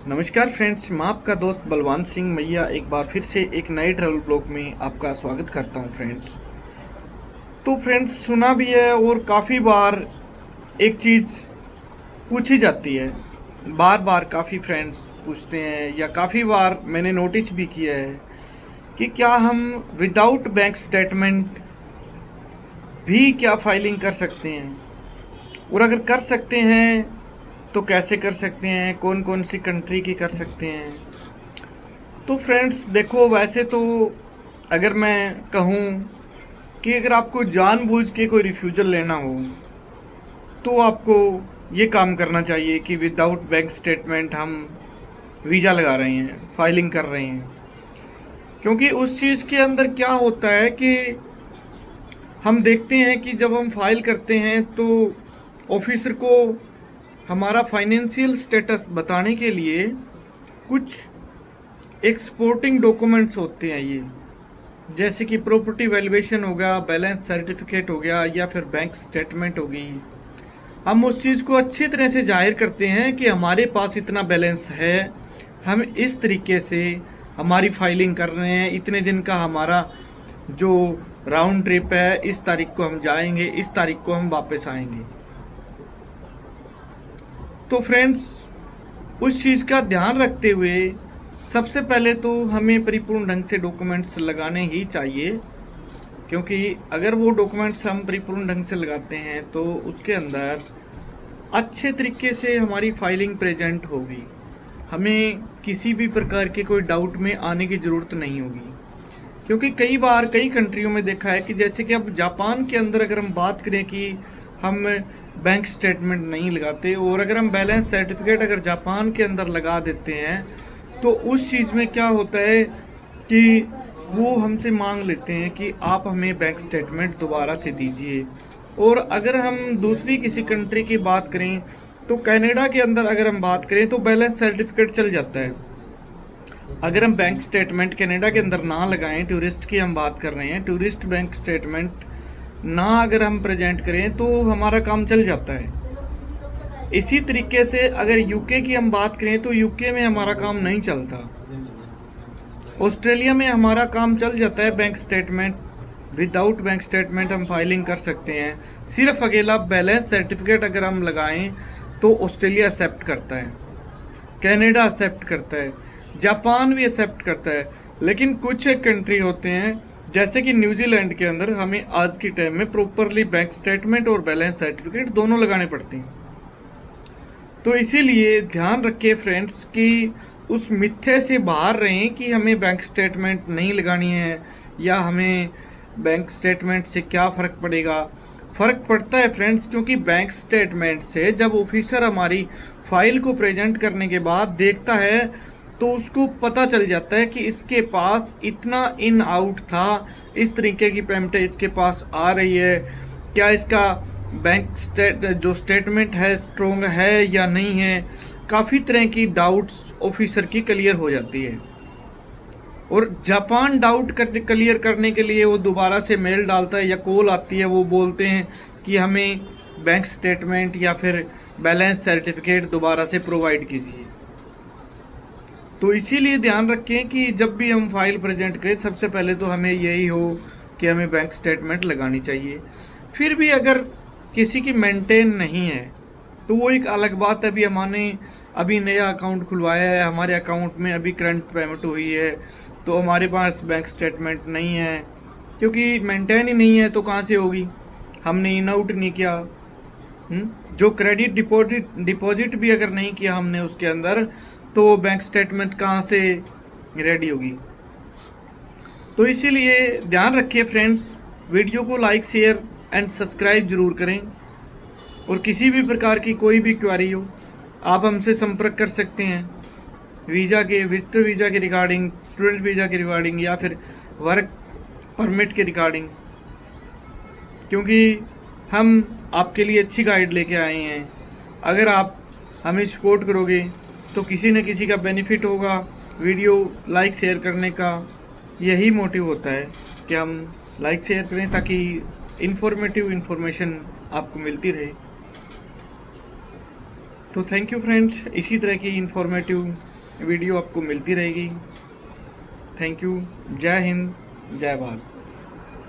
नमस्कार फ्रेंड्स, मैं आपका दोस्त बलवान सिंह मैया एक बार फिर से एक नए ट्रैवल ब्लॉग में आपका स्वागत करता हूं फ्रेंड्स। तो फ्रेंड्स, सुना भी है और काफ़ी बार एक चीज़ पूछी जाती है, बार बार काफ़ी फ्रेंड्स पूछते हैं या काफ़ी बार मैंने नोटिस भी किया है कि क्या हम विदाउट बैंक स्टेटमेंट भी क्या फाइलिंग कर सकते हैं, और अगर कर सकते हैं तो कैसे कर सकते हैं, कौन कौन सी कंट्री की कर सकते हैं। तो फ्रेंड्स देखो, वैसे तो अगर मैं कहूँ कि अगर आपको जानबूझ के कोई रिफ्यूजल लेना हो तो आपको ये काम करना चाहिए कि विदाउट बैंक स्टेटमेंट हम वीज़ा लगा रहे हैं, फाइलिंग कर रहे हैं। क्योंकि उस चीज़ के अंदर क्या होता है कि हम देखते हैं कि जब हम फाइल करते हैं तो ऑफिसर को हमारा फाइनेंशियल स्टेटस बताने के लिए कुछ एक्सपोर्टिंग डॉक्यूमेंट्स होते हैं, ये जैसे कि प्रॉपर्टी वैल्यूएशन हो गया, बैलेंस सर्टिफिकेट हो गया, या फिर बैंक स्टेटमेंट हो गई। हम उस चीज़ को अच्छी तरह से जाहिर करते हैं कि हमारे पास इतना बैलेंस है, हम इस तरीके से हमारी फाइलिंग कर रहे हैं, इतने दिन का हमारा जो राउंड ट्रिप है, इस तारीख को हम जाएंगे, इस तारीख को हम वापस आएंगे। तो फ्रेंड्स, उस चीज़ का ध्यान रखते हुए सबसे पहले तो हमें परिपूर्ण ढंग से डॉक्यूमेंट्स लगाने ही चाहिए, क्योंकि अगर वो डॉक्यूमेंट्स हम परिपूर्ण ढंग से लगाते हैं तो उसके अंदर अच्छे तरीके से हमारी फाइलिंग प्रेजेंट होगी, हमें किसी भी प्रकार के कोई डाउट में आने की ज़रूरत नहीं होगी। क्योंकि कई बार कई कंट्रियों में देखा है कि जैसे कि अब जापान के अंदर अगर हम बात करें कि हम बैंक स्टेटमेंट नहीं लगाते, और अगर हम बैलेंस सर्टिफिकेट अगर जापान के अंदर लगा देते हैं तो उस चीज़ में क्या होता है कि वो हमसे मांग लेते हैं कि आप हमें बैंक स्टेटमेंट दोबारा से दीजिए। और अगर हम दूसरी किसी कंट्री की बात करें तो कनाडा के अंदर अगर हम बात करें तो बैलेंस सर्टिफिकेट चल जाता है। अगर हम बैंक स्टेटमेंट कनाडा के अंदर ना लगाएं, टूरिस्ट की हम बात कर रहे हैं, टूरिस्ट बैंक स्टेटमेंट ना अगर हम प्रेजेंट करें तो हमारा काम चल जाता है। इसी तरीके से अगर यूके की हम बात करें तो यूके में हमारा काम नहीं चलता। ऑस्ट्रेलिया में हमारा काम चल जाता है bank statement, without bank statement हम फाइलिंग कर सकते हैं। सिर्फ अकेला बैलेंस सर्टिफिकेट अगर हम लगाएं तो ऑस्ट्रेलिया एक्सेप्ट करता है, कनाडा एक्सेप्ट करता है, जापान भी एक्सेप्ट करता है। लेकिन कुछ एक कंट्री होते हैं जैसे कि न्यूजीलैंड के अंदर हमें आज के टाइम में प्रॉपरली बैंक स्टेटमेंट और बैलेंस सर्टिफिकेट दोनों लगाने पड़ते हैं। तो इसीलिए ध्यान रखिए फ्रेंड्स कि उस मिथ्ये से बाहर रहें कि हमें बैंक स्टेटमेंट नहीं लगानी है या हमें बैंक स्टेटमेंट से क्या फ़र्क पड़ेगा। फ़र्क पड़ता है फ्रेंड्स, क्योंकि बैंक स्टेटमेंट से जब ऑफिसर हमारी फाइल को प्रेजेंट करने के बाद देखता है तो उसको पता चल जाता है कि इसके पास इतना इन आउट था, इस तरीके की पेमेंट इसके पास आ रही है, क्या इसका बैंक जो स्टेटमेंट है स्ट्रोंग है या नहीं है। काफ़ी तरह की डाउट्स ऑफिसर की क्लियर हो जाती है। और जापान डाउट क्लियर करने के लिए वो दोबारा से मेल डालता है या कॉल आती है, वो बोलते हैं कि हमें बैंक स्टेटमेंट या फिर बैलेंस सर्टिफिकेट दोबारा से प्रोवाइड कीजिए। तो इसीलिए ध्यान रखें कि जब भी हम फाइल प्रेजेंट करें सबसे पहले तो हमें यही हो कि हमें बैंक स्टेटमेंट लगानी चाहिए। फिर भी अगर किसी की मेंटेन नहीं है तो वो एक अलग बात है। अभी हमने अभी नया अकाउंट खुलवाया है, हमारे अकाउंट में अभी करंट पेमेंट हुई है, तो हमारे पास बैंक स्टेटमेंट नहीं है, क्योंकि मेंटेन ही नहीं है तो कहाँ से होगी, हमने इन आउट नहीं किया। जो क्रेडिट डिपॉजिट भी अगर नहीं किया हमने उसके अंदर, तो बैंक स्टेटमेंट कहाँ से रेडी होगी। तो इसीलिए ध्यान रखिए फ्रेंड्स, वीडियो को लाइक शेयर एंड सब्सक्राइब जरूर करें। और किसी भी प्रकार की कोई भी क्वेरी हो आप हमसे संपर्क कर सकते हैं, वीज़ा के, विजिटर वीज़ा के रिगार्डिंग, स्टूडेंट वीज़ा के रिगार्डिंग, या फिर वर्क परमिट के रिगार्डिंग। क्योंकि हम आपके लिए अच्छी गाइड लेके आए हैं। अगर आप हमें सपोर्ट करोगे तो किसी न किसी का बेनिफिट होगा। वीडियो लाइक शेयर करने का यही मोटिव होता है कि हम लाइक शेयर करें ताकि इन्फॉर्मेटिव इन्फॉर्मेशन आपको मिलती रहे। तो थैंक यू फ्रेंड्स, इसी तरह की इन्फॉर्मेटिव वीडियो आपको मिलती रहेगी। Thank you. जय हिंद, जय भारत।